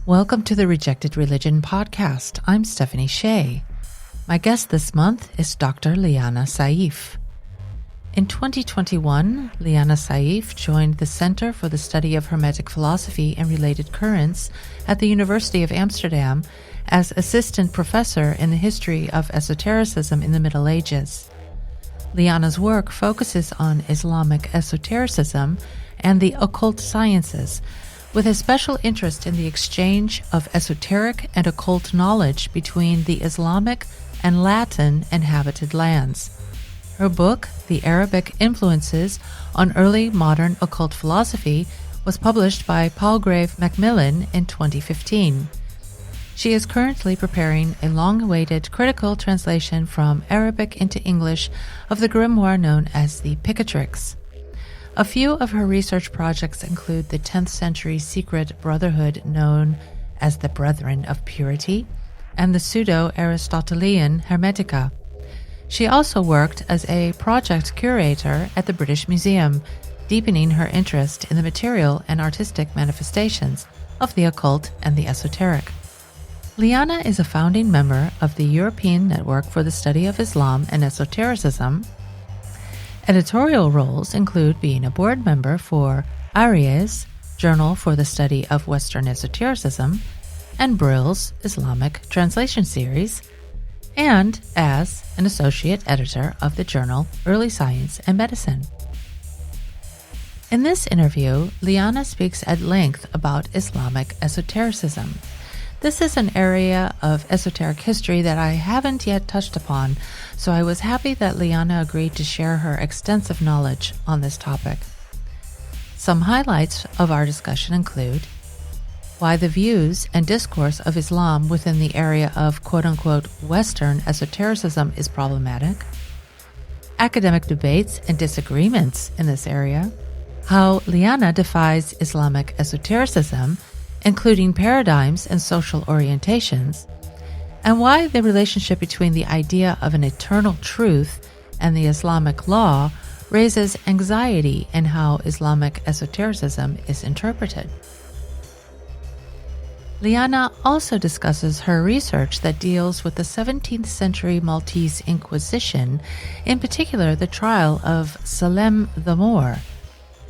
Welcome to the Rejected Religion podcast. I'm Stephanie Shea. My guest this month is Dr. Liana Saif. In 2021, Liana Saif joined the Center for the Study of Hermetic Philosophy and Related Currents at the University of Amsterdam as assistant professor in the History of Esotericism in the Middle Ages. Liana's work focuses on Islamic Esotericism and the occult sciences, with a special interest in the exchange of esoteric and occult knowledge between the Islamic and Latin inhabited lands. Her book, The Arabic Influences on Early Modern Occult Philosophy, was published by Palgrave Macmillan in 2015. She is currently preparing a long-awaited critical translation from Arabic into English of the grimoire known as the Picatrix. A few of her research projects include the 10th century secret brotherhood known as the Brethren of Purity and the pseudo-Aristotelian Hermetica. She also worked as a project curator at the British Museum, deepening her interest in the material and artistic manifestations of the occult and the esoteric. Liana is a founding member of the European Network for the Study of Islam and Esotericism. Editorial roles include being a board member for Aries, Journal for the Study of Western Esotericism, and Brill's Islamic Translation Series, and as an associate editor of the journal Early Science and Medicine. In this interview, Liana speaks at length about Islamic esotericism. This is an area of esoteric history that I haven't yet touched upon, so I was happy that Liana agreed to share her extensive knowledge on this topic. Some highlights of our discussion include why the views and discourse of Islam within the area of quote-unquote Western esotericism is problematic, academic debates and disagreements in this area, how Liana defies Islamic esotericism, including paradigms and social orientations, and why the relationship between the idea of an eternal truth and the Islamic law raises anxiety in how Islamic esotericism is interpreted. Liana also discusses her research that deals with the 17th century Maltese Inquisition, in particular the trial of Salem the Moor,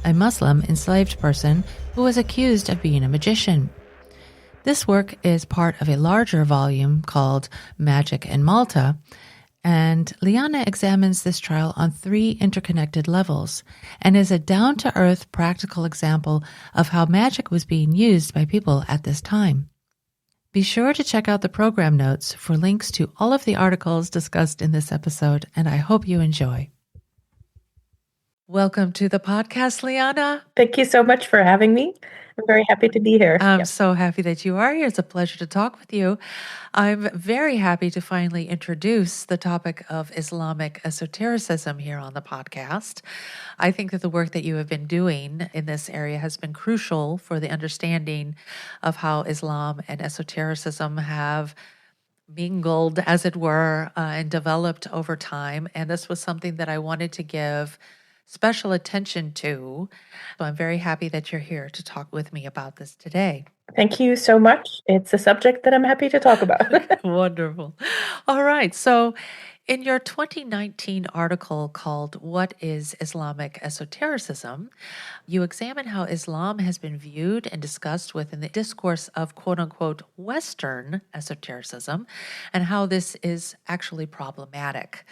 a Muslim enslaved person who was accused of being a magician. This work is part of a larger volume called Magic in Malta, and Liana examines this trial on 3 interconnected levels and is a down-to-earth practical example of how magic was being used by people at this time. Be sure to check out the program notes for links to all of the articles discussed in this episode, and I hope you enjoy. Welcome to the podcast, Liana. Thank you so much for having me. I'm very happy to be here. I'm so happy that you are here. It's a pleasure to talk with you. I'm very happy to finally introduce the topic of Islamic esotericism here on the podcast. I think that the work that you have been doing in this area has been crucial for the understanding of how Islam and esotericism have mingled, as it were, and developed over time. And this was something that I wanted to give special attention to. So I'm very happy that you're here to talk with me about this today. Thank you so much. It's a subject that I'm happy to talk about. Wonderful. All right. So in your 2019 article called What is Islamic Esotericism, you examine how Islam has been viewed and discussed within the discourse of quote-unquote Western esotericism and how this is actually problematic.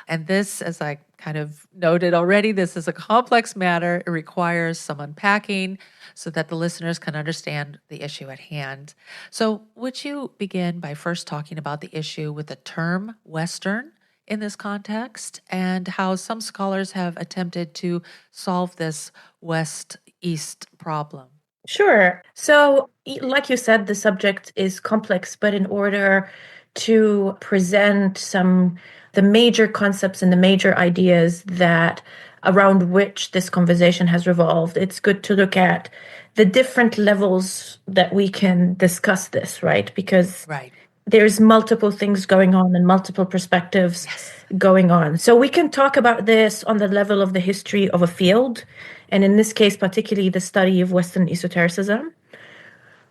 And this, as I kind of noted already, this is a complex matter. It requires some unpacking so that the listeners can understand the issue at hand. So would you begin by first talking about the issue with the term Western in this context and how some scholars have attempted to solve this West-East problem? Sure. So, like you said, the subject is complex, but in order to present the major concepts and the major ideas that around which this conversation has revolved, it's good to look at the different levels that we can discuss this, right? Because there's multiple things going on and multiple perspectives going on. So we can talk about this on the level of the history of a field, and in this case, particularly the study of Western esotericism.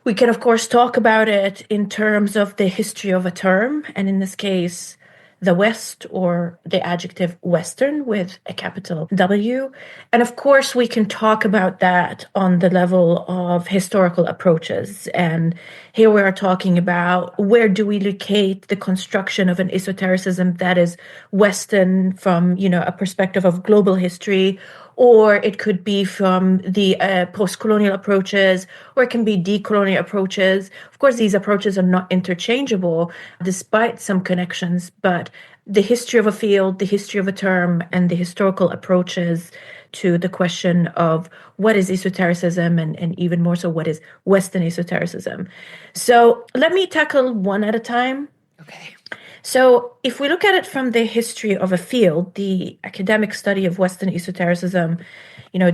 We can, of course, talk about it in terms of the history of a term, and in this case, the West, or the adjective Western with a capital W. And of course, we can talk about that on the level of historical approaches. And here we are talking about, where do we locate the construction of an esotericism that is Western from, a perspective of global history, or it could be from the post-colonial approaches, or it can be decolonial approaches. Of course, these approaches are not interchangeable, despite some connections, but the history of a field, the history of a term, and the historical approaches to the question of what is esotericism, and even more so, what is Western esotericism. So let me tackle one at a time. Okay. So if we look at it from the history of a field, the academic study of Western esotericism,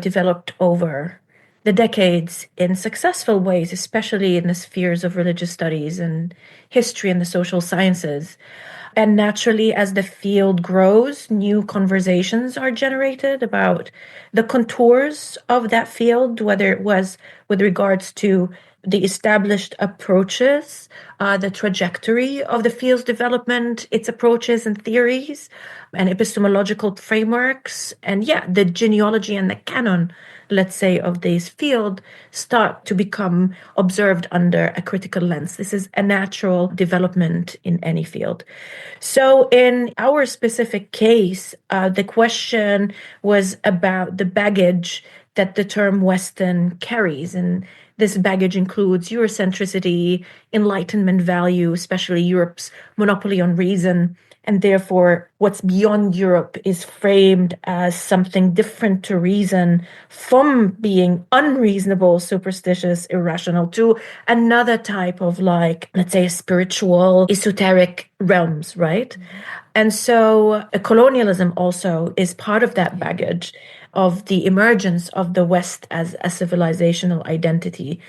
developed over the decades in successful ways, especially in the spheres of religious studies and history and the social sciences. And naturally, as the field grows, new conversations are generated about the contours of that field, whether it was with regards to the established approaches, the trajectory of the field's development, its approaches and theories, and epistemological frameworks, and the genealogy and the canon, let's say, of this field start to become observed under a critical lens. This is a natural development in any field. So in our specific case, the question was about the baggage that the term Western carries. And this baggage includes Eurocentricity, Enlightenment value, especially Europe's monopoly on reason. And therefore, what's beyond Europe is framed as something different to reason, from being unreasonable, superstitious, irrational, to another type of, let's say, spiritual, esoteric realms, right? Mm-hmm. And so colonialism also is part of that baggage of the emergence of the West as a civilizational identity.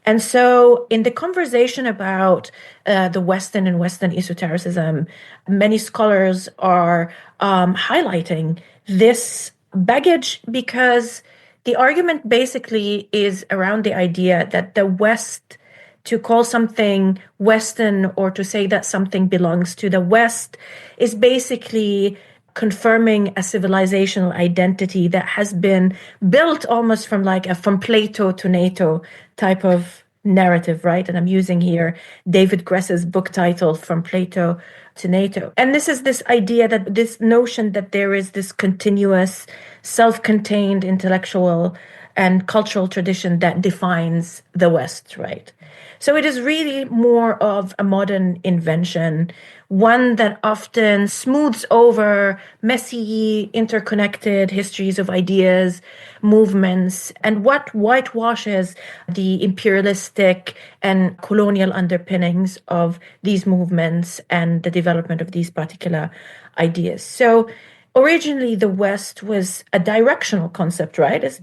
And so in the conversation about the Western and Western esotericism, many scholars are highlighting this baggage, because the argument basically is around the idea that the West, to call something Western or to say that something belongs to the West, is basically confirming a civilizational identity that has been built almost from from Plato to NATO type of narrative, right? And I'm using here David Gress's book title, From Plato to NATO. And this is this idea, that this notion that there is this continuous, self-contained intellectual and cultural tradition that defines the West, right? So it is really more of a modern invention, one that often smooths over messy, interconnected histories of ideas, movements, and what whitewashes the imperialistic and colonial underpinnings of these movements and the development of these particular ideas. So originally, the West was a directional concept, right?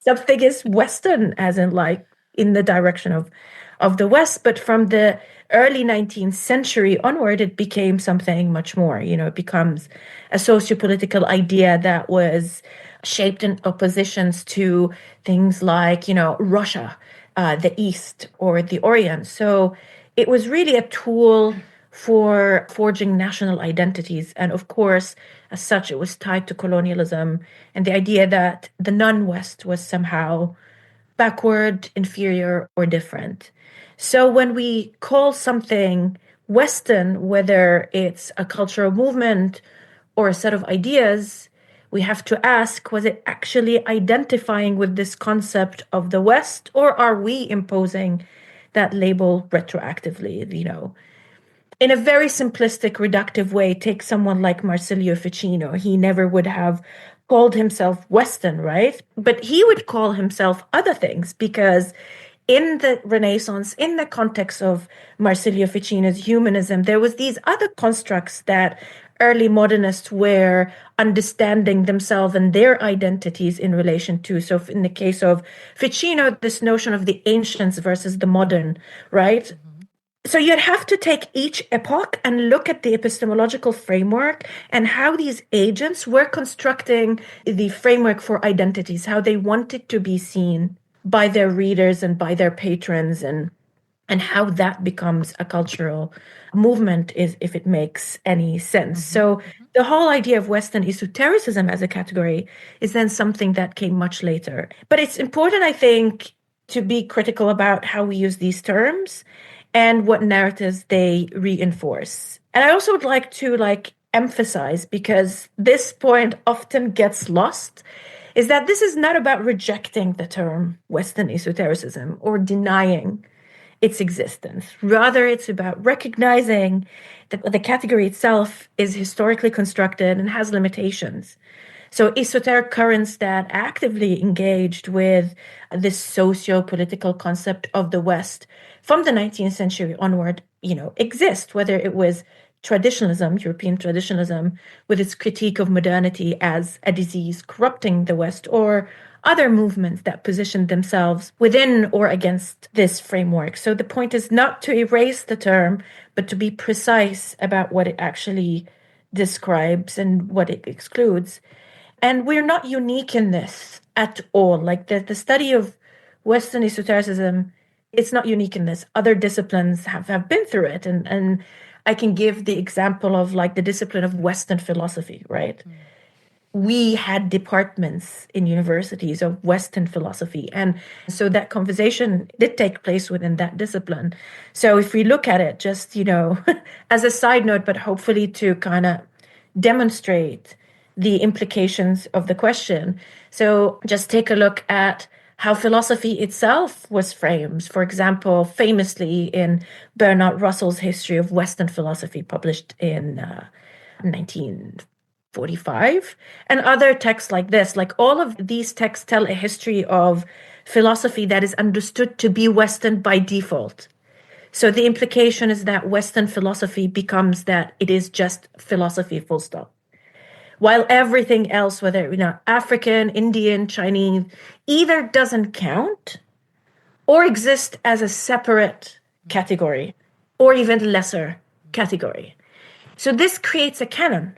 Something is Western, as in in the direction of the West. But from the early 19th century onward, it became something much more. It becomes a sociopolitical idea that was shaped in oppositions to things like, Russia, the East, or the Orient. So it was really a tool for forging national identities. And of course, as such, it was tied to colonialism and the idea that the non-West was somehow backward, inferior, or different. So when we call something Western, whether it's a cultural movement or a set of ideas, we have to ask, was it actually identifying with this concept of the West, or are we imposing that label retroactively? In a very simplistic, reductive way, take someone like Marsilio Ficino. He never would have called himself Western, right? But he would call himself other things, because in the Renaissance, in the context of Marsilio Ficino's humanism, there was these other constructs that early modernists were understanding themselves and their identities in relation to. So in the case of Ficino, this notion of the ancients versus the modern, right? Mm-hmm. So you'd have to take each epoch and look at the epistemological framework and how these agents were constructing the framework for identities, how they wanted to be seen by their readers and by their patrons. And and how that becomes a cultural movement, is if it makes any sense. So the whole idea of Western esotericism as a category is then something that came much later. But it's important, I think, to be critical about how we use these terms and what narratives they reinforce. And I also would like to emphasize, because this point often gets lost, is that this is not about rejecting the term Western esotericism or denying its existence. Rather, it's about recognizing that the category itself is historically constructed and has limitations. So esoteric currents that actively engaged with this socio-political concept of the West from the 19th century onward, exist, whether it was traditionalism, European traditionalism, with its critique of modernity as a disease corrupting the West, or other movements that positioned themselves within or against this framework. So the point is not to erase the term, but to be precise about what it actually describes and what it excludes. And we're not unique in this at all. Like the study of Western esotericism, it's not unique in this. Other disciplines have been through it. And I can give the example of the discipline of Western philosophy, right? We had departments in universities of Western philosophy. And so that conversation did take place within that discipline. So if we look at it just, as a side note, but hopefully to kind of demonstrate the implications of the question. So just take a look at how philosophy itself was framed. For example, famously in Bernard Russell's History of Western Philosophy, published in 1945, and other texts like this. All of these texts tell a history of philosophy that is understood to be Western by default. So the implication is that Western philosophy becomes that it is just philosophy, full stop. While everything else, whether African, Indian, Chinese, either doesn't count or exist as a separate category or even lesser category. So this creates a canon.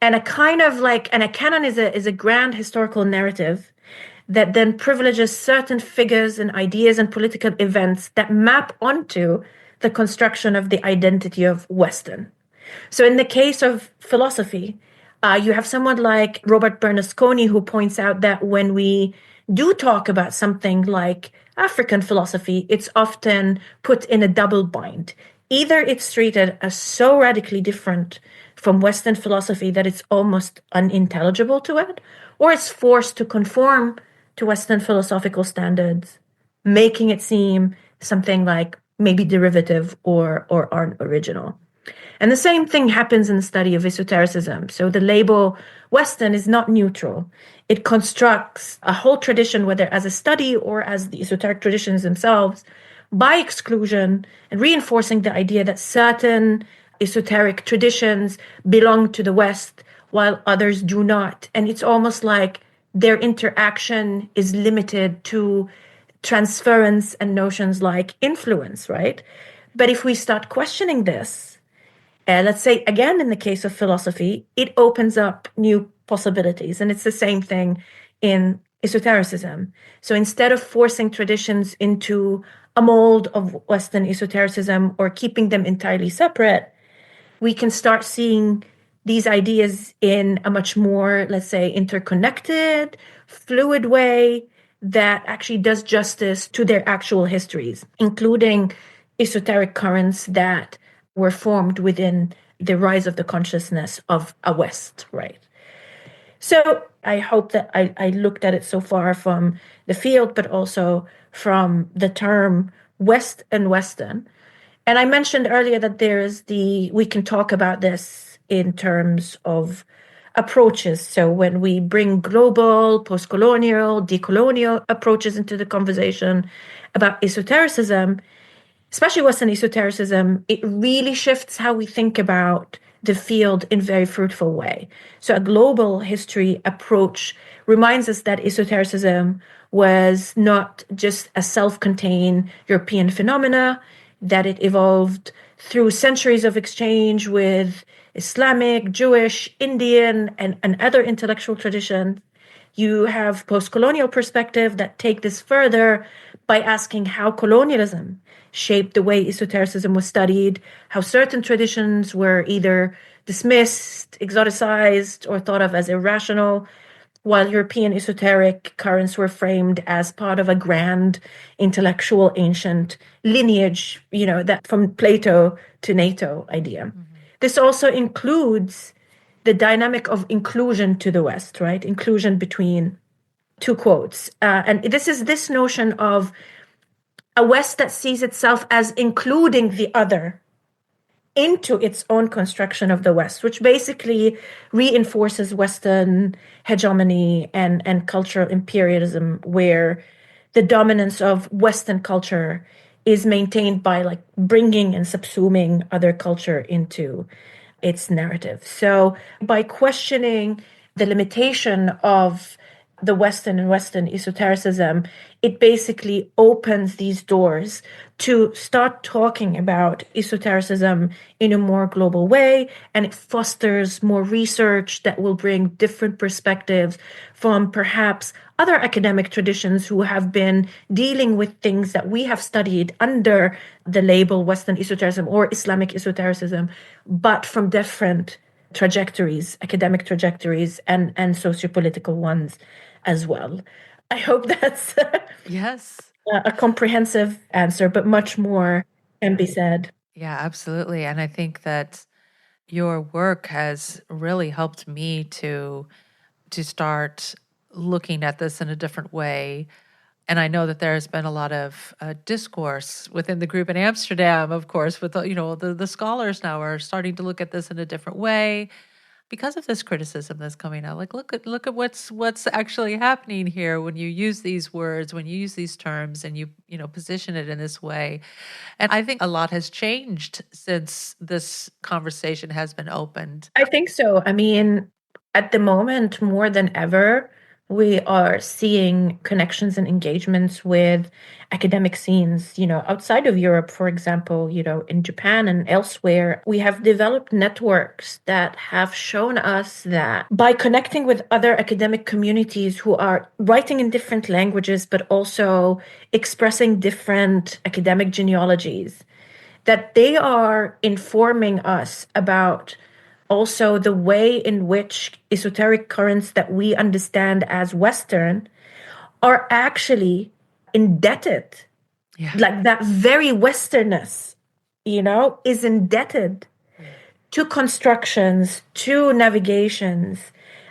And a kind of a canon is a grand historical narrative that then privileges certain figures and ideas and political events that map onto the construction of the identity of Western. So in the case of philosophy, you have someone like Robert Bernasconi, who points out that when we do talk about something like African philosophy, it's often put in a double bind. Either it's treated as so radically different from Western philosophy that it's almost unintelligible to it, or it's forced to conform to Western philosophical standards, making it seem something like maybe derivative or aren't original. And the same thing happens in the study of esotericism. So the label Western is not neutral. It constructs a whole tradition, whether as a study or as the esoteric traditions themselves, by exclusion and reinforcing the idea that certain esoteric traditions belong to the West while others do not. And it's almost like their interaction is limited to transference and notions like influence, right? But if we start questioning this, let's say, again, in the case of philosophy, it opens up new possibilities. And it's the same thing in esotericism. So instead of forcing traditions into a mold of Western esotericism or keeping them entirely separate, we can start seeing these ideas in a much more, let's say, interconnected, fluid way that actually does justice to their actual histories, including esoteric currents that were formed within the rise of the consciousness of a West, right? So I hope that I looked at it so far from the field, but also from the term West and Western. And I mentioned earlier that we can talk about this in terms of approaches. So when we bring global, post-colonial, decolonial approaches into the conversation about esotericism, especially Western esotericism, it really shifts how we think about the field in a very fruitful way. So a global history approach reminds us that esotericism was not just a self-contained European phenomena, that it evolved through centuries of exchange with Islamic, Jewish, Indian, and other intellectual traditions, You have post-colonial perspective that take this further by asking how colonialism shaped the way esotericism was studied, how certain traditions were either dismissed, exoticized, or thought of as irrational, while European esoteric currents were framed as part of a grand intellectual ancient lineage, that from Plato to NATO idea. This also includes the dynamic of inclusion to the West, right? Inclusion between two quotes. And this is this notion of a West that sees itself as including the other into its own construction of the West, which basically reinforces Western hegemony and cultural imperialism, where the dominance of Western culture is maintained by like bringing and subsuming other culture into its narrative. So by questioning the limitation of the Western and Western esotericism, it basically opens these doors to start talking about esotericism in a more global way, and it fosters more research that will bring different perspectives from perhaps other academic traditions who have been dealing with things that we have studied under the label Western esotericism or Islamic esotericism, but from different trajectories, academic trajectories, and sociopolitical ones as well. I hope that's Yes. a comprehensive answer, but much more can be said. Yeah, absolutely. And I think that your work has really helped me to start looking at this in a different way. And I know that there has been a lot of discourse within the group in Amsterdam, of course, with the scholars now are starting to look at this in a different way because of this criticism that's coming out. Like, look at what's actually happening here when you use these words, when you use these terms, and you position it in this way. And I think a lot has changed since this conversation has been opened. I think so. I mean, at the moment, more than ever, we are seeing connections and engagements with academic scenes, outside of Europe, for example, in Japan and elsewhere. We have developed networks that have shown us that by connecting with other academic communities who are writing in different languages, but also expressing different academic genealogies, that they are informing us about also the way in which esoteric currents that we understand as Western are actually indebted. Yeah. Like that very Westernness, is indebted to constructions, to navigations,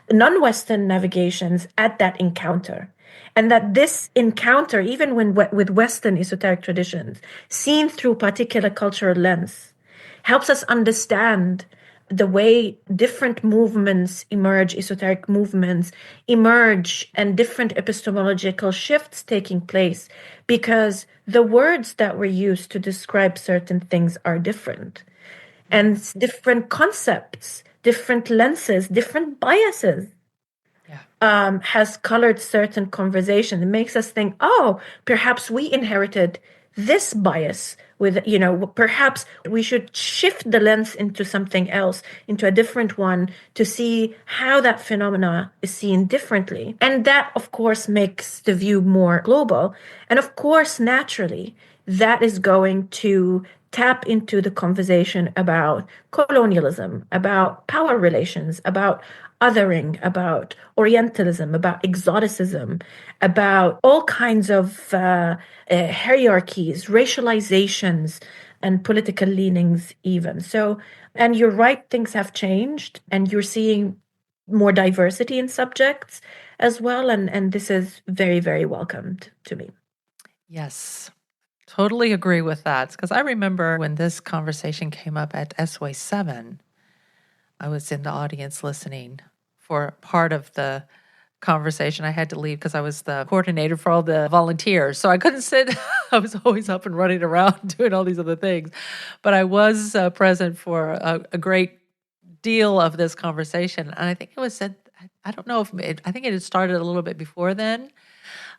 non-Western navigations at that encounter. And that this encounter, even with Western esoteric traditions, seen through particular cultural lens, helps us understand the way different movements emerge, esoteric movements emerge, and different epistemological shifts taking place, because the words that were used to describe certain things are different. And different concepts, different lenses, different biases has colored certain conversation. It makes us think, oh, perhaps we inherited this bias with, perhaps we should shift the lens into something else, into a different one, to see how that phenomena is seen differently. And that, of course, makes the view more global. And of course, naturally, that is going to tap into the conversation about colonialism, about power relations, about othering, about Orientalism, about exoticism, about all kinds of hierarchies, racializations, and political leanings even. So, and you're right, things have changed, and you're seeing more diversity in subjects as well. And this is very, very welcomed to me. Yes. Totally agree with that. Because I remember when this conversation came up at SWay 7, I was in the audience listening for part of the conversation. I had to leave because I was the coordinator for all the volunteers. So I couldn't sit. I was always up and running around doing all these other things. But I was present for a great deal of this conversation. And I think it was said, I don't know if I think it had started a little bit before then.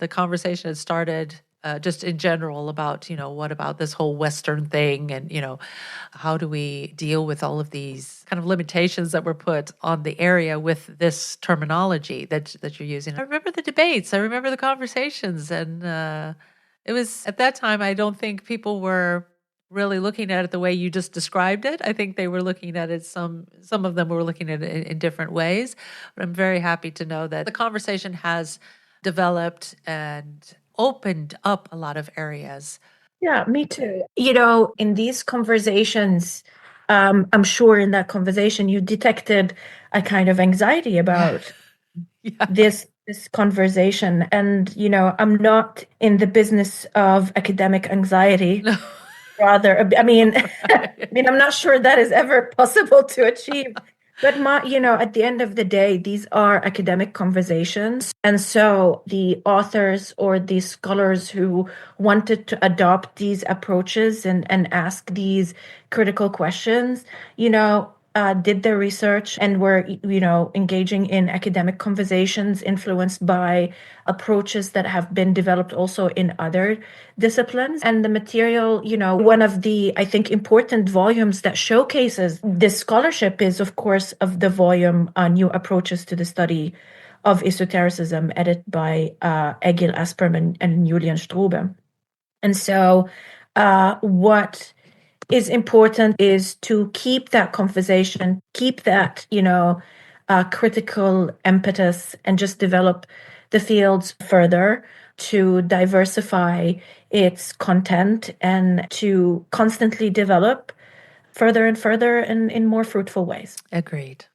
The conversation had started just in general about, what about this whole Western thing, and, how do we deal with all of these kind of limitations that were put on the area with this terminology that you're using. I remember the debates. I remember the conversations. And it was, at that time, I don't think people were really looking at it the way you just described it. I think they were looking at it, some of them were looking at it in different ways. But I'm very happy to know that the conversation has developed and opened up a lot of areas. Yeah, me too. In these conversations, I'm sure in that conversation you detected a kind of anxiety about this conversation. And, I'm not in the business of academic anxiety. No. Rather, I'm not sure that is ever possible to achieve. But at the end of the day, these are academic conversations. And so the authors or the scholars who wanted to adopt these approaches and ask these critical questions, did their research and were, engaging in academic conversations influenced by approaches that have been developed also in other disciplines. And the material, one of the, I think, important volumes that showcases this scholarship is, of course, of the volume New Approaches to the Study of Esotericism, edited by Egil Asperman and Julian Strube. And so what is important is to keep that conversation, keep that, critical impetus, and just develop the fields further to diversify its content and to constantly develop further and further in more fruitful ways. Agreed.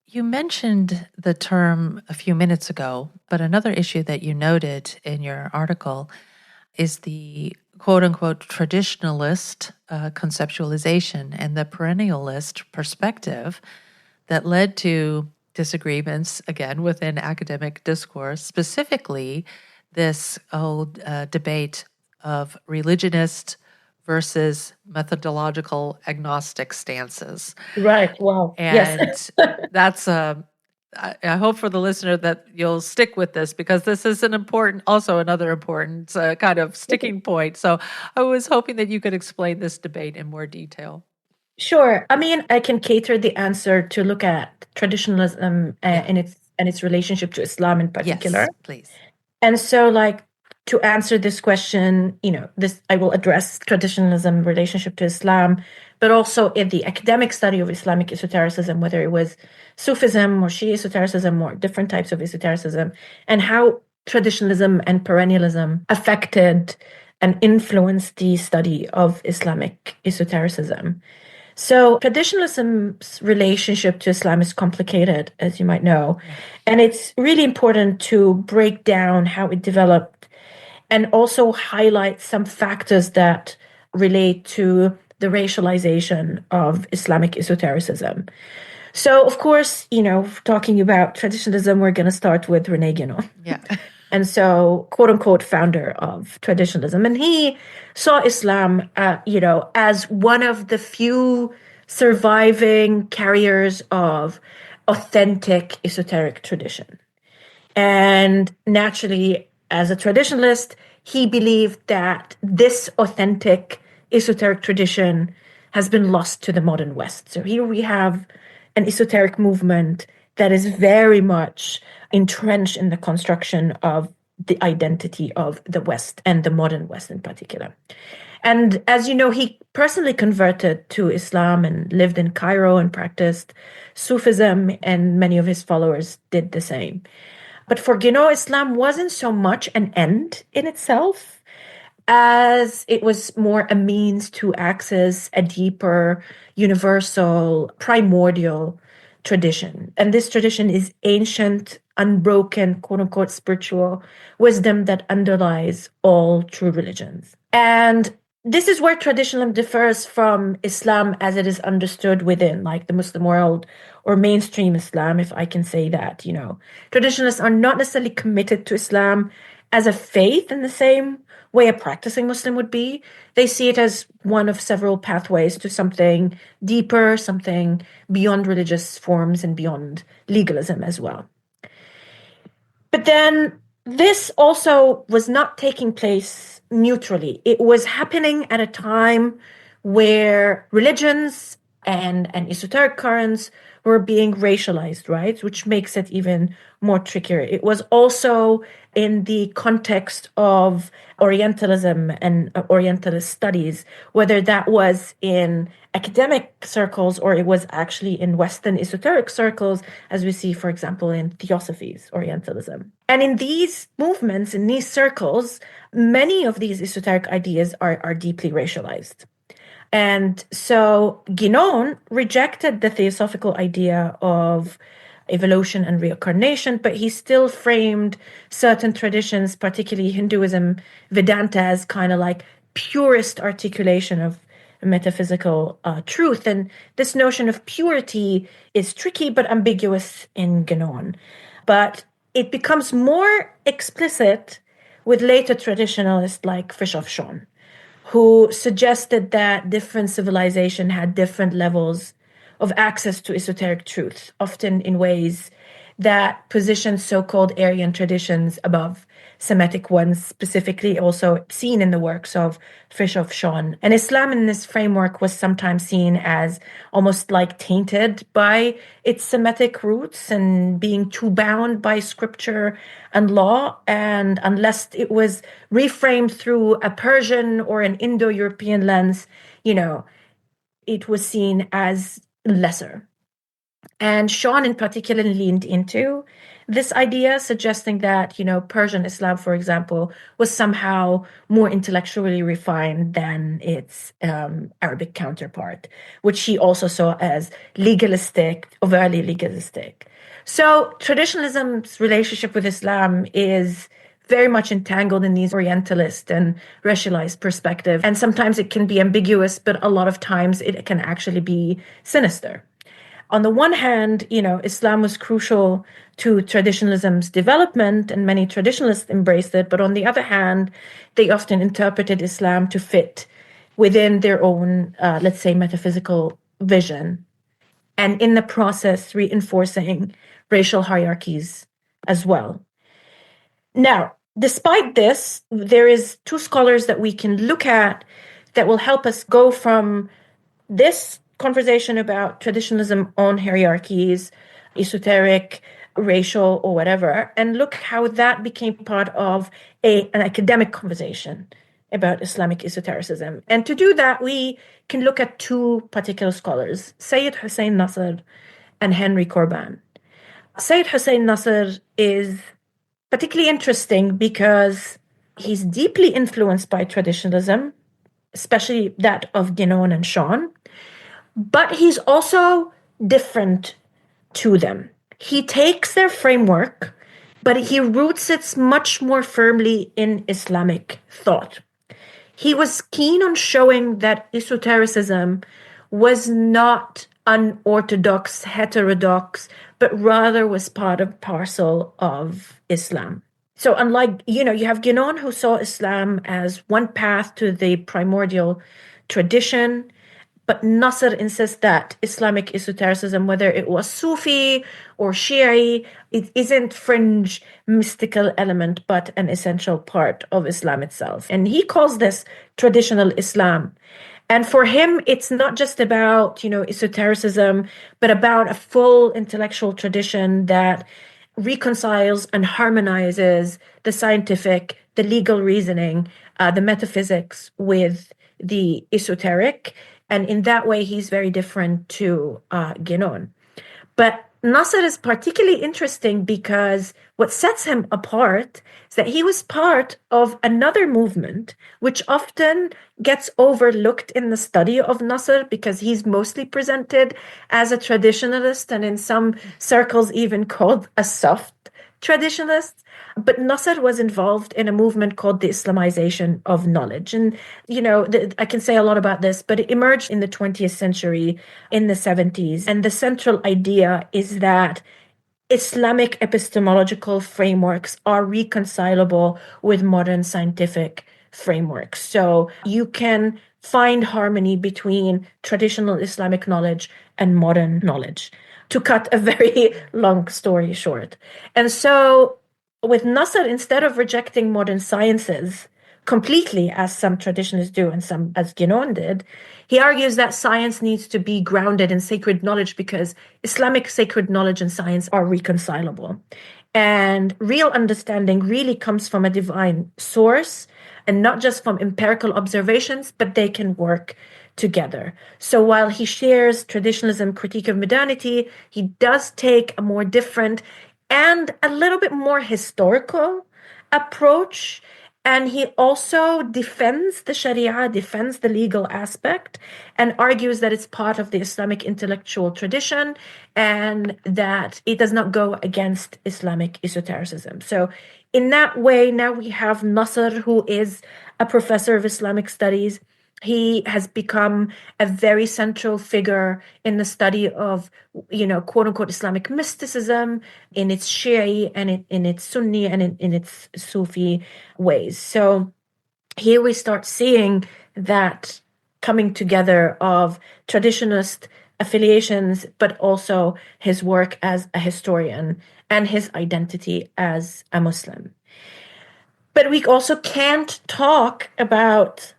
You mentioned the term a few minutes ago, but another issue that you noted in your article is the quote-unquote traditionalist conceptualization and the perennialist perspective that led to disagreements, again, within academic discourse, specifically this old debate of religionist versus methodological agnostic stances. Right. Wow. And yes. That's I hope for the listener that you'll stick with this, because this is another important kind of sticking point. So I was hoping that you could explain this debate in more detail. Sure. I can cater the answer to look at traditionalism and its relationship to Islam in particular. Yes, please. And so, to answer this question, I will address traditionalism relationship to Islam, but also in the academic study of Islamic esotericism, whether it was Sufism or Shia esotericism or different types of esotericism, and how traditionalism and perennialism affected and influenced the study of Islamic esotericism. So traditionalism's relationship to Islam is complicated, as you might know, and it's really important to break down how it developed and also highlight some factors that relate to the racialization of Islamic esotericism. So, of course, talking about traditionalism, we're going to start with René Guénon. Yeah. And so, quote unquote, founder of traditionalism. And he saw Islam, as one of the few surviving carriers of authentic esoteric tradition. And naturally, as a traditionalist, he believed that this authentic esoteric tradition has been lost to the modern West. So here we have an esoteric movement that is very much entrenched in the construction of the identity of the West and the modern West in particular. And as you know, he personally converted to Islam and lived in Cairo and practiced Sufism, and many of his followers did the same. But for Guénon, Islam wasn't so much an end in itself as it was more a means to access a deeper, universal, primordial tradition. And this tradition is ancient, unbroken, quote unquote, spiritual wisdom that underlies all true religions. And this is where traditionalism differs from Islam as it is understood within, the Muslim world or mainstream Islam, if I can say that. Traditionalists are not necessarily committed to Islam as a faith in the same way a practicing Muslim would be. They see it as one of several pathways to something deeper, something beyond religious forms and beyond legalism as well. But then this also was not taking place neutrally. It was happening at a time where religions and esoteric currents were being racialized, right? Which makes it even more trickier. It was also in the context of Orientalism and Orientalist studies, whether that was in academic circles or it was actually in Western esoteric circles, as we see, for example, in Theosophies, Orientalism. And in these movements, in these circles, many of these esoteric ideas are deeply racialized. And so Guénon rejected the theosophical idea of evolution and reincarnation, but he still framed certain traditions, particularly Hinduism, Vedanta, as kind of like purest articulation of metaphysical truth. And this notion of purity is tricky but ambiguous in Guénon. But it becomes more explicit with later traditionalists like Frischoff Schön, who suggested that different civilization had different levels of access to esoteric truth, often in ways that positioned so-called Aryan traditions above Semitic ones, specifically also seen in the works of Frischoff Schön. And Islam in this framework was sometimes seen as almost like tainted by its Semitic roots and being too bound by scripture and law. And unless it was reframed through a Persian or an Indo-European lens, it was seen as lesser. And Schön in particular leaned into this idea, suggesting that, Persian Islam, for example, was somehow more intellectually refined than its Arabic counterpart, which he also saw as legalistic, overtly legalistic. So traditionalism's relationship with Islam is very much entangled in these Orientalist and racialized perspective. And sometimes it can be ambiguous, but a lot of times it can actually be sinister. On the one hand, Islam was crucial to traditionalism's development, and many traditionalists embraced it. But on the other hand, they often interpreted Islam to fit within their own, let's say, metaphysical vision, and in the process, reinforcing racial hierarchies as well. Now, despite this, there is two scholars that we can look at that will help us go from this conversation about traditionalism on hierarchies, esoteric, racial, or whatever, and look how that became part of an academic conversation about Islamic esotericism. And to do that, we can look at two particular scholars, Sayyid Hussein Nasr and Henry Corbin. Sayyid Hussein Nasr is particularly interesting because he's deeply influenced by traditionalism, especially that of Guénon and Schön. But he's also different to them. He takes their framework, but he roots it much more firmly in Islamic thought. He was keen on showing that esotericism was not unorthodox, heterodox, but rather was part and parcel of Islam. So unlike, you have Guénon, who saw Islam as one path to the primordial tradition, but Nasr insists that Islamic esotericism, whether it was Sufi or Shi'i, it isn't fringe mystical element, but an essential part of Islam itself. And he calls this traditional Islam. And for him, it's not just about, esotericism, but about a full intellectual tradition that reconciles and harmonizes the scientific, the legal reasoning, the metaphysics with the esoteric. And in that way, he's very different to Guénon. But Nasr is particularly interesting because what sets him apart is that he was part of another movement, which often gets overlooked in the study of Nasr because he's mostly presented as a traditionalist and in some circles even called a soft traditionalist. But Nasr was involved in a movement called the Islamization of knowledge. And, I can say a lot about this, but it emerged in the 20th century, in the 70s. And the central idea is that Islamic epistemological frameworks are reconcilable with modern scientific frameworks. So you can find harmony between traditional Islamic knowledge and modern knowledge, to cut a very long story short. And so with Nasser, instead of rejecting modern sciences completely, as some traditionalists do and some, as Guénon did, he argues that science needs to be grounded in sacred knowledge because Islamic sacred knowledge and science are reconcilable. And real understanding really comes from a divine source and not just from empirical observations, but they can work together. So while he shares traditionalism, critique of modernity, he does take a more different and a little bit more historical approach. And he also defends the Sharia, defends the legal aspect, and argues that it's part of the Islamic intellectual tradition and that it does not go against Islamic esotericism. So in that way, now we have Nasser, who is a professor of Islamic studies. He has become a very central figure in the study of, quote unquote, Islamic mysticism in its Shi'i and in its Sunni and in its Sufi ways. So here we start seeing that coming together of traditionalist affiliations, but also his work as a historian and his identity as a Muslim. But we also can't talk about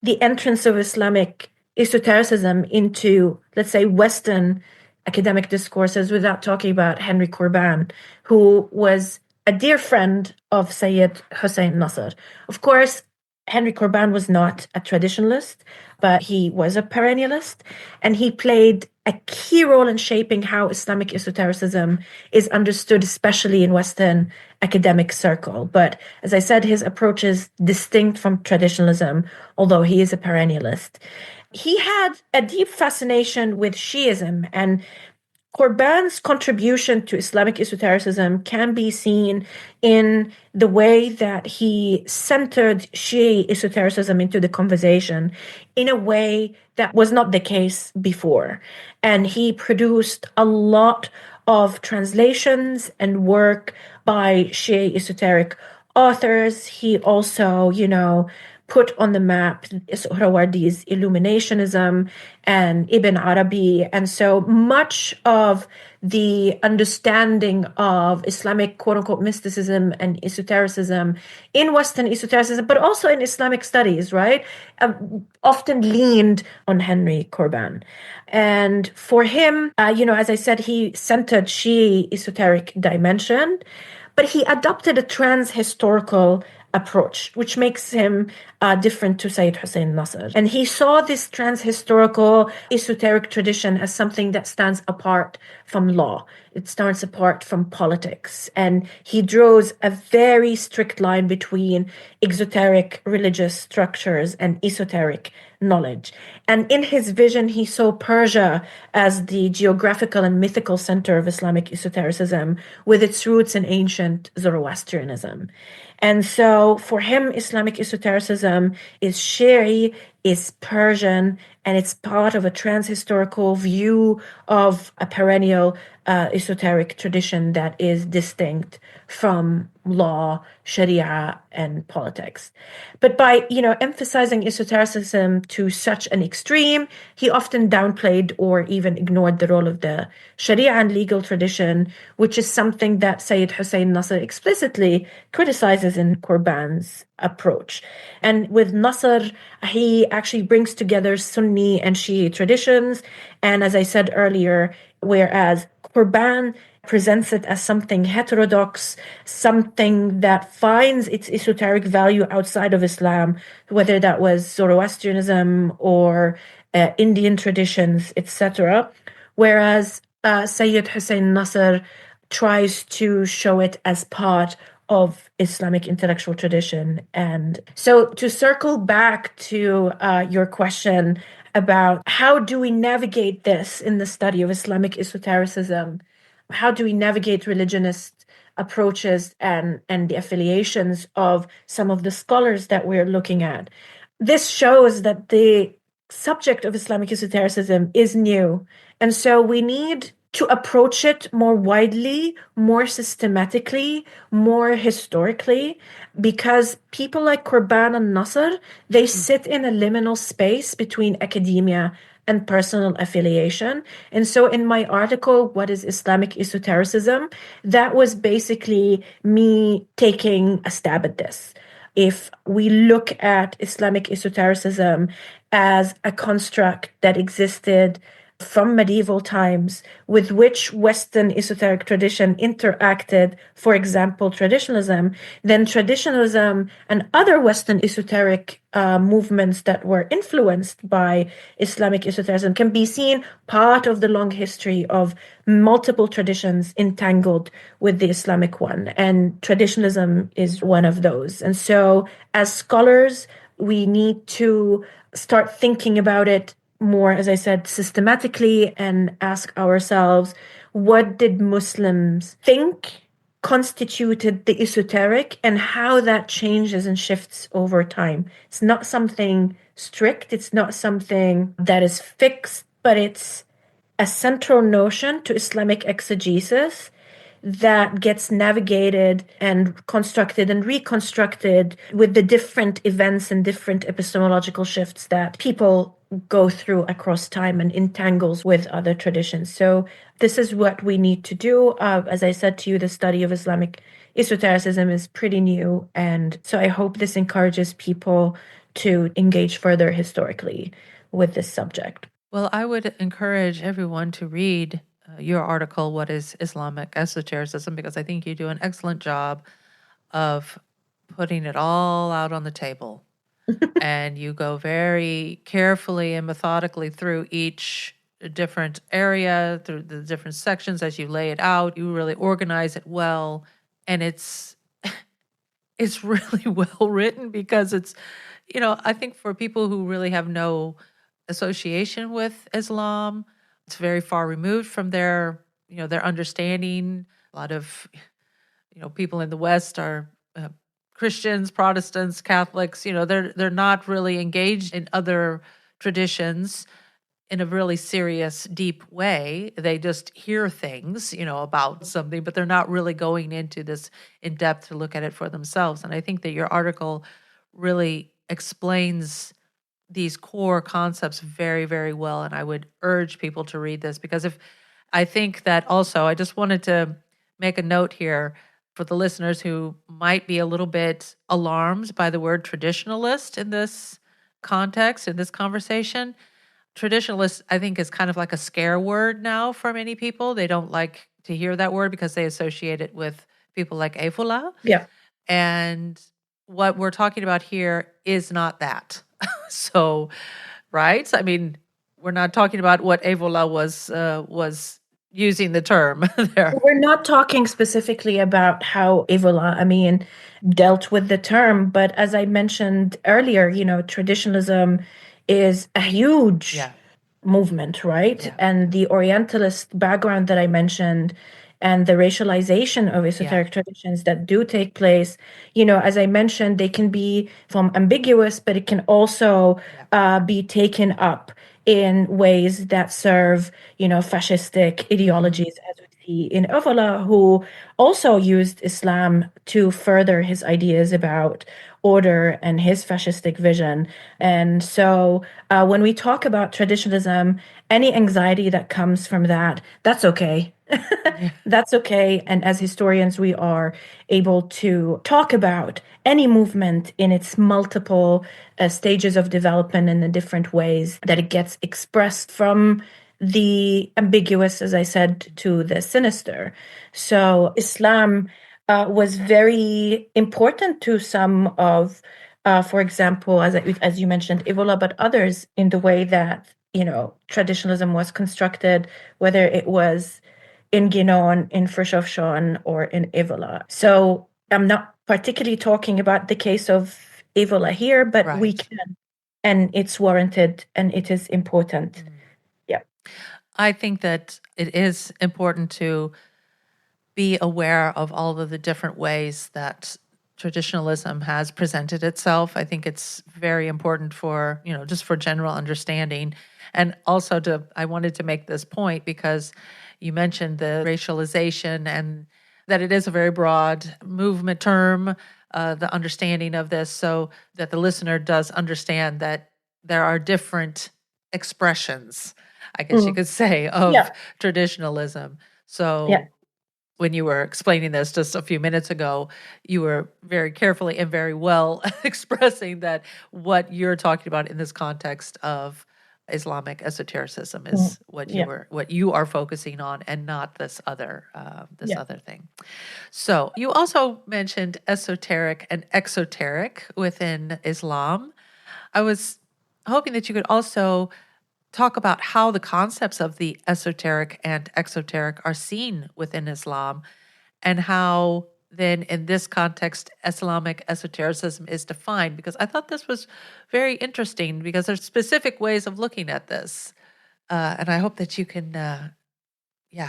the entrance of Islamic esotericism into, let's say, Western academic discourses without talking about Henry Corbin, who was a dear friend of Sayyid Hussein Nasr. Of course, Henry Corbin was not a traditionalist, but he was a perennialist, and he played a key role in shaping how Islamic esotericism is understood, especially in Western academic circle. But as I said, his approach is distinct from traditionalism, although he is a perennialist. He had a deep fascination with Shi'ism, and Corbin's contribution to Islamic esotericism can be seen in the way that he centered Shi'i esotericism into the conversation in a way that was not the case before. And he produced a lot of translations and work by Shi'i esoteric authors. He also, put on the map Suhrawardi's Illuminationism and Ibn Arabi. And so much of the understanding of Islamic quote-unquote mysticism and esotericism in Western esotericism, but also in Islamic studies, right, often leaned on Henry Corbin. And for him, as I said, he centered Shi'i esoteric dimension, but he adopted a trans-historical approach, which makes him different to Sayyid Hussein Nasr. And he saw this trans-historical esoteric tradition as something that stands apart from law. It stands apart from politics. And he draws a very strict line between exoteric religious structures and esoteric knowledge. And in his vision, he saw Persia as the geographical and mythical center of Islamic esotericism, with its roots in ancient Zoroastrianism. And so for him, Islamic esotericism is Shi'i, is Persian, and it's part of a trans-historical view of a perennial esoteric tradition that is distinct from law, Sharia, and politics. But by, emphasizing esotericism to such an extreme, he often downplayed or even ignored the role of the Sharia and legal tradition, which is something that Sayyid Hussein Nasr explicitly criticizes in Corbin's approach. And with Nasr, he actually brings together Sunni and Shi'i traditions. And as I said earlier, whereas Corbin presents it as something heterodox, something that finds its esoteric value outside of Islam, whether that was Zoroastrianism or Indian traditions, etc. Whereas Sayyid Hussein Nasr tries to show it as part of Islamic intellectual tradition. And so to circle back to your question about how do we navigate this in the study of Islamic esotericism, how do we navigate religionist approaches and the affiliations of some of the scholars that we're looking at. This shows that the subject of Islamic esotericism is new. And so we need to approach it more widely, more systematically, more historically, because people like Corbin and Nasr, they sit in a liminal space between academia and personal affiliation. And so in my article, What is Islamic Esotericism? That was basically me taking a stab at this. If we look at Islamic esotericism as a construct that existed from medieval times with which Western esoteric tradition interacted, for example, traditionalism, then traditionalism and other Western esoteric movements that were influenced by Islamic esotericism can be seen part of the long history of multiple traditions entangled with the Islamic one. And traditionalism is one of those. And so as scholars, we need to start thinking about it more, as I said, systematically and ask ourselves, what did Muslims think constituted the esoteric and how that changes and shifts over time? It's not something strict, it's not something that is fixed, but it's a central notion to Islamic exegesis that gets navigated and constructed and reconstructed with the different events and different epistemological shifts that people go through across time and entangles with other traditions. So this is what we need to do. As I said to you, the study of Islamic esotericism is pretty new. And so I hope this encourages people to engage further historically with this subject. Well, I would encourage everyone to read your article, What is Islamic Esotericism? Because I think you do an excellent job of putting it all out on the table. And you go very carefully and methodically through each different area, through the different sections as you lay it out. You really organize it well. And it's really well written because it's, I think for people who really have no association with Islam, it's very far removed from their understanding. A lot of, people in the West are Christians, Protestants, Catholics. They're not really engaged in other traditions in a really serious, deep way. They just hear things, about something, but they're not really going into this in depth to look at it for themselves. And I think that your article really explains these core concepts very, very well. And I would urge people to read this because I think that also, I just wanted to make a note here for the listeners who might be a little bit alarmed by the word traditionalist in this context, in this conversation. Traditionalist, I think, is kind of like a scare word now for many people. They don't like to hear that word because they associate it with people like Evola. Yeah. And what we're talking about here is not that. So, right? I mean, we're not talking about what Evola was using the term there. We're not talking specifically about how Evola, dealt with the term, but as I mentioned earlier, traditionalism is a huge movement, right? Yeah. And the Orientalist background that I mentioned and the racialization of esoteric traditions that do take place, as I mentioned, they can be from ambiguous, but it can also be taken up in ways that serve, fascistic ideologies, as we see in Evola, who also used Islam to further his ideas about order and his fascistic vision. And so when we talk about traditionalism, any anxiety that comes from that, that's okay. That's okay. And as historians, we are able to talk about any movement in its multiple stages of development in the different ways that it gets expressed, from the ambiguous, as I said, to the sinister. So Islam was very important to some of, for example, as you mentioned, Evola, but others, in the way that, traditionalism was constructed, whether it was in Guinon, in Frishofshon, or in Evola. So I'm not particularly talking about the case of Evola here, but we can, and it's warranted, and it is important. Yeah. I think that it is important to be aware of all of the different ways that traditionalism has presented itself. I think it's very important for, just for general understanding. And also I wanted to make this point because you mentioned the racialization and that it is a very broad movement term, the understanding of this, so that the listener does understand that there are different expressions, I guess you could say, of Yeah. traditionalism. So Yeah. when you were explaining this just a few minutes ago, you were very carefully and very well expressing that what you're talking about in this context of Islamic esotericism is what Yeah. you are focusing on, and not this other Yeah. thing. So you also mentioned esoteric and exoteric within Islam. I was hoping that you could also talk about how the concepts of the esoteric and exoteric are seen within Islam, and how then in this context Islamic esotericism is defined, because I thought this was very interesting, because there's specific ways of looking at this. And I hope that you can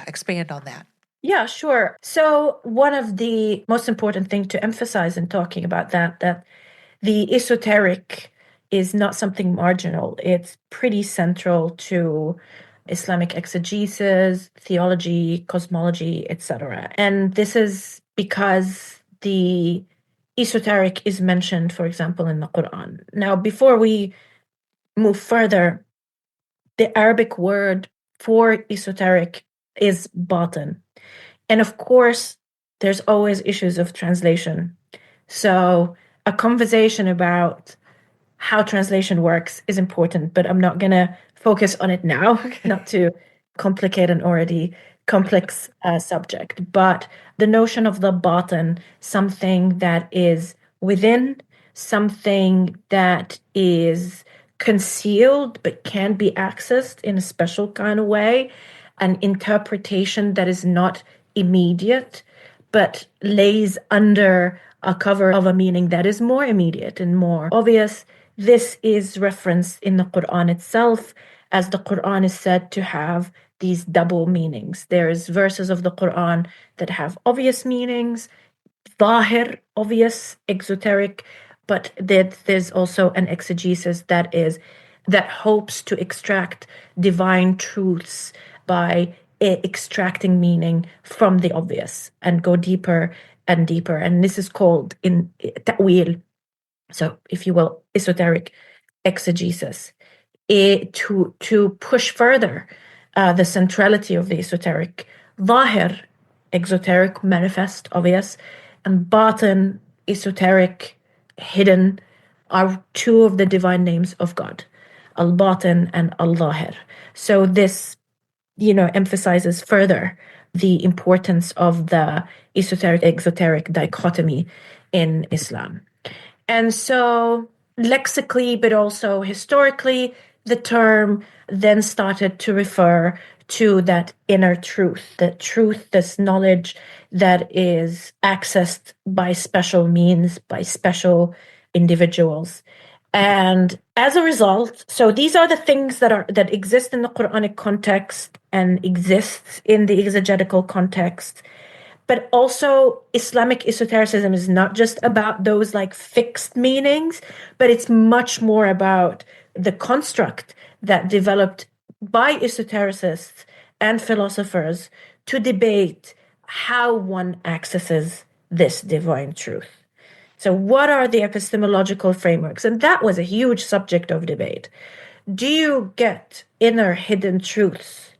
expand on that. Yeah, sure. So one of the most important thing to emphasize in talking about that the esoteric is not something marginal. It's pretty central to Islamic exegesis, theology, cosmology, etc. And this is because the esoteric is mentioned, for example, in the Quran. Now, before we move further, the Arabic word for esoteric is batin. And of course, there's always issues of translation. So a conversation about how translation works is important, but I'm not going to focus on it now, not to complicate an already complex subject. But the notion of the batin, something that is within, something that is concealed but can be accessed in a special kind of way, an interpretation that is not immediate, but lays under a cover of a meaning that is more immediate and more obvious. This is referenced in the Quran itself, as the Quran is said to have these double meanings. There's verses of the Quran that have obvious meanings, zahir, obvious, exoteric, but there's also an exegesis that hopes to extract divine truths by extracting meaning from the obvious and go deeper and deeper. And this is called in ta'wil, so if you will, esoteric exegesis, to push further the centrality of the esoteric. Zahir, exoteric, manifest, obvious, and batin, esoteric, hidden, are two of the divine names of God, al-batin and al-zahir. So this, emphasizes further the importance of the esoteric exoteric dichotomy in Islam. And so lexically, but also historically, the term then started to refer to that inner truth, this knowledge that is accessed by special means, by special individuals. And as a result, so these are the things that exist in the Quranic context and exists in the exegetical context. But also, Islamic esotericism is not just about those like fixed meanings, but it's much more about the construct that developed by esotericists and philosophers to debate how one accesses this divine truth. So what are the epistemological frameworks? And that was a huge subject of debate. Do you get inner hidden truths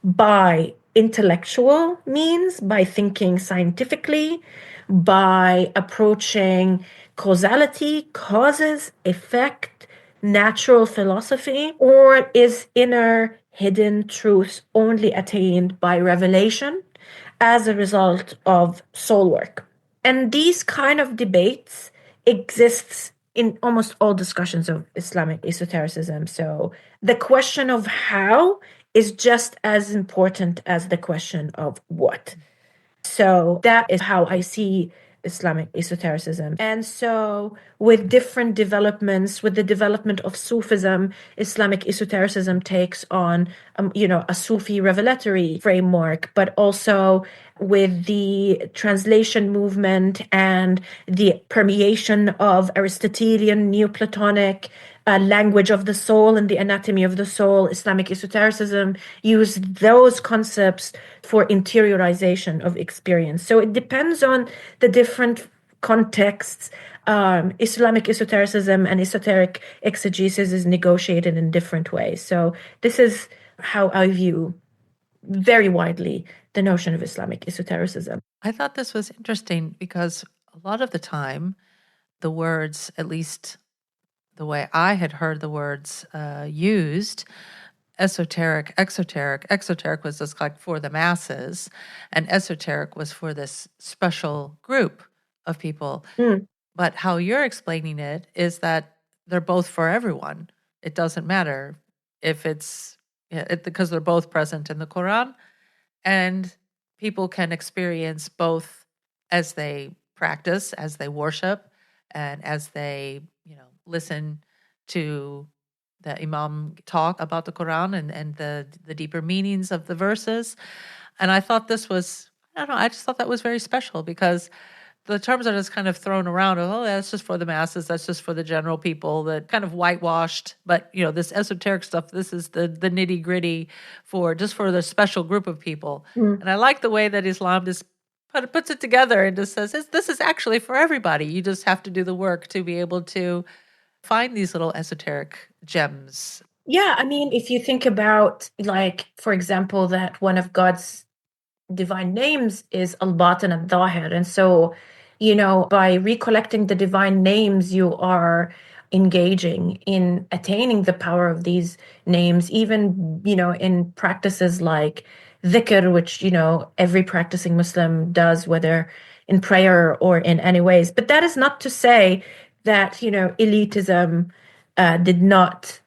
by intellectual means, by thinking scientifically, by approaching causality, causes, effect, natural philosophy, or is inner hidden truth only attained by revelation as a result of soul work? And these kind of debates exists in almost all discussions of Islamic esotericism. So the question of how is just as important as the question of what. So that is how I see Islamic esotericism. And so with different developments, with the development of Sufism, Islamic esotericism takes on, a Sufi revelatory framework, but also with the translation movement and the permeation of Aristotelian, Neoplatonic language of the soul and the anatomy of the soul, Islamic esotericism use those concepts for interiorization of experience. So it depends on the different contexts. Islamic esotericism and esoteric exegesis is negotiated in different ways. So this is how I view very widely the notion of Islamic esotericism. I thought this was interesting because a lot of the time, the words, at least the way I had heard the words used, esoteric, exoteric. Exoteric was just like for the masses, and esoteric was for this special group of people. Mm. But how you're explaining it is that they're both for everyone. It doesn't matter if it's because they're both present in the Quran, and people can experience both as they practice, as they worship, and as they listen to the Imam talk about the Quran and the deeper meanings of the verses. And I thought this was, I don't know, I just thought that was very special because the terms are just kind of thrown around. Oh, that's just for the masses. That's just for the general people, that kind of whitewashed. But, this esoteric stuff, this is the nitty gritty for the special group of people. Mm. And I like the way that Islam just puts it together and just says, this is actually for everybody. You just have to do the work to be able to find these little esoteric gems. Yeah, I mean, if you think about, like, for example, that one of God's divine names is Al-Batin and Dhahir. And so, by recollecting the divine names, you are engaging in attaining the power of these names, even, in practices like dhikr, which, every practicing Muslim does, whether in prayer or in any ways. But that is not to say that, elitism did not,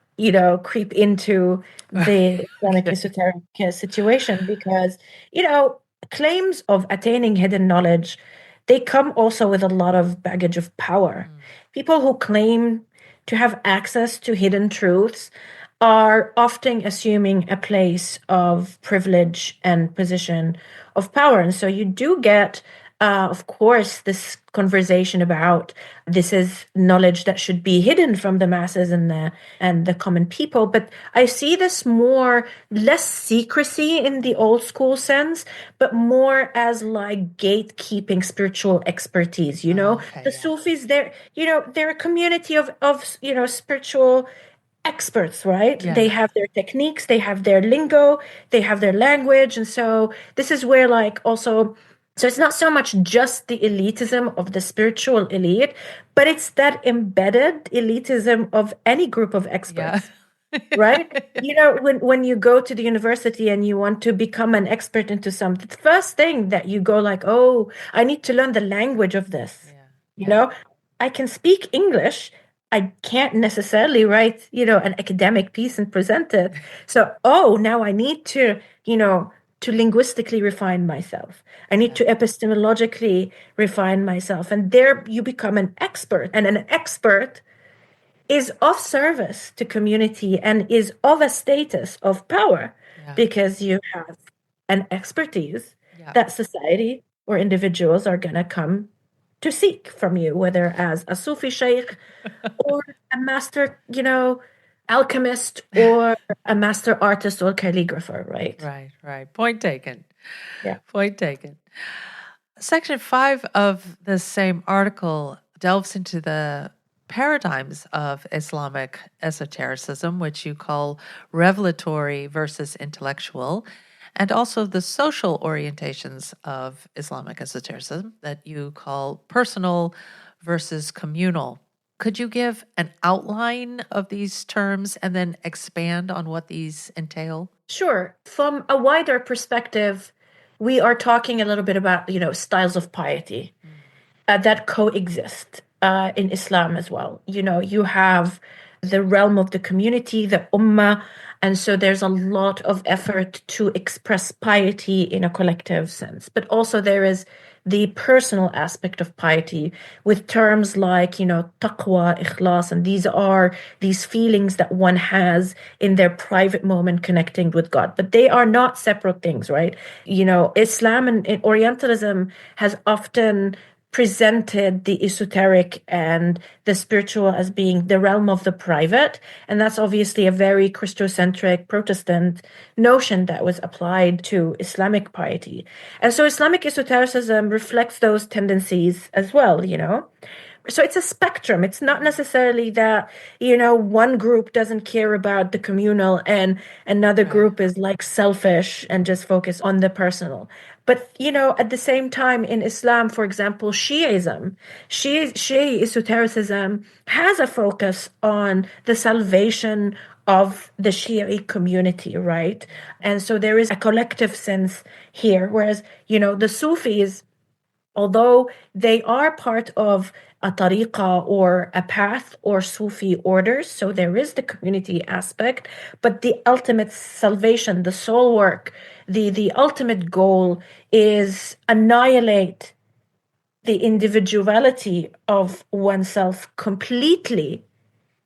creep into the Islamic esoteric situation, because, claims of attaining hidden knowledge, they come also with a lot of baggage of power. People who claim to have access to hidden truths are often assuming a place of privilege and position of power. And so you do get, of course, this conversation about this is knowledge that should be hidden from the masses and the common people. But I see this less secrecy in the old school sense, but more as like gatekeeping spiritual expertise. The Sufis, they're a community of spiritual experts, right? Yeah. They have their techniques, they have their lingo, they have their language. And so this is where so it's not so much just the elitism of the spiritual elite, but it's that embedded elitism of any group of experts. Yeah. Right? When you go to the university and you want to become an expert into something, the first thing that you go like, oh, I need to learn the language of this. Yeah. I can speak English. I can't necessarily write, an academic piece and present it. So, now I need to, to linguistically refine myself. I need to epistemologically refine myself. And there you become an expert. And an expert is of service to community and is of a status of power, because you have an expertise that society or individuals are going to come to seek from you, whether as a Sufi sheikh or a master, alchemist or a master artist or calligrapher, right? Right. Point taken. Yeah. Point taken. Section 5 of the same article delves into the paradigms of Islamic esotericism, which you call revelatory versus intellectual, and also the social orientations of Islamic esotericism that you call personal versus communal. Could you give an outline of these terms and then expand on what these entail? Sure. From a wider perspective, we are talking a little bit about, styles of piety that coexist in Islam as well. You have the realm of the community, the ummah, and so there's a lot of effort to express piety in a collective sense. But also there is the personal aspect of piety with terms like, taqwa, ikhlas, and these are these feelings that one has in their private moment connecting with God. But they are not separate things, right? Islam and Orientalism has often presented the esoteric and the spiritual as being the realm of the private. And that's obviously a very Christocentric Protestant notion that was applied to Islamic piety. And so Islamic esotericism reflects those tendencies as well, you know. So it's a spectrum. It's not necessarily that, you know, one group doesn't care about the communal and another group is like selfish and just focus on the personal. But, you know, at the same time in Islam, for example, Shi'ism, Shi'i esotericism has a focus on the salvation of the Shi'i community, right? And so there is a collective sense here, whereas, you know, the Sufis, although they are part of a tariqa or a path or Sufi orders, so there is the community aspect, but the ultimate salvation, the soul work, the ultimate goal is annihilate the individuality of oneself completely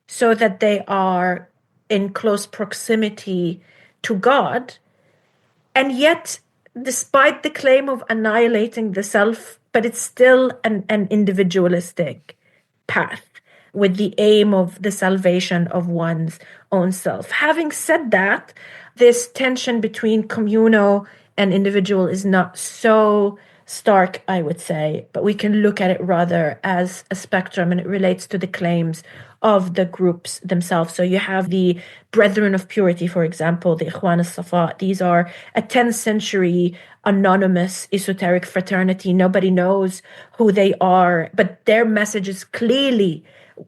so that they are in close proximity to God. And yet, despite the claim of annihilating the self, but it's still an individualistic path with the aim of the salvation of one's own self. Having said that, this tension between communal and individual is not so stark, I would say, but we can look at it rather as a spectrum, and it relates to the claims of the groups themselves. So you have the Brethren of Purity, for example, the Ikhwan al-Safa. These are a 10th century anonymous esoteric fraternity. Nobody knows who they are, but their message is clearly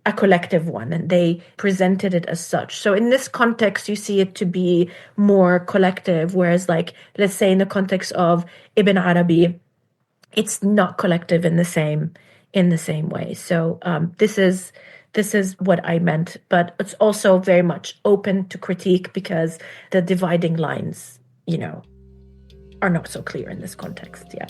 a collective one, and they presented it as such. So in this context, you see it to be more collective, whereas, like, let's say in the context of Ibn Arabi, it's not collective in the same way. So this is what I meant, but it's also very much open to critique because the dividing lines, you know, are not so clear in this context. Yeah.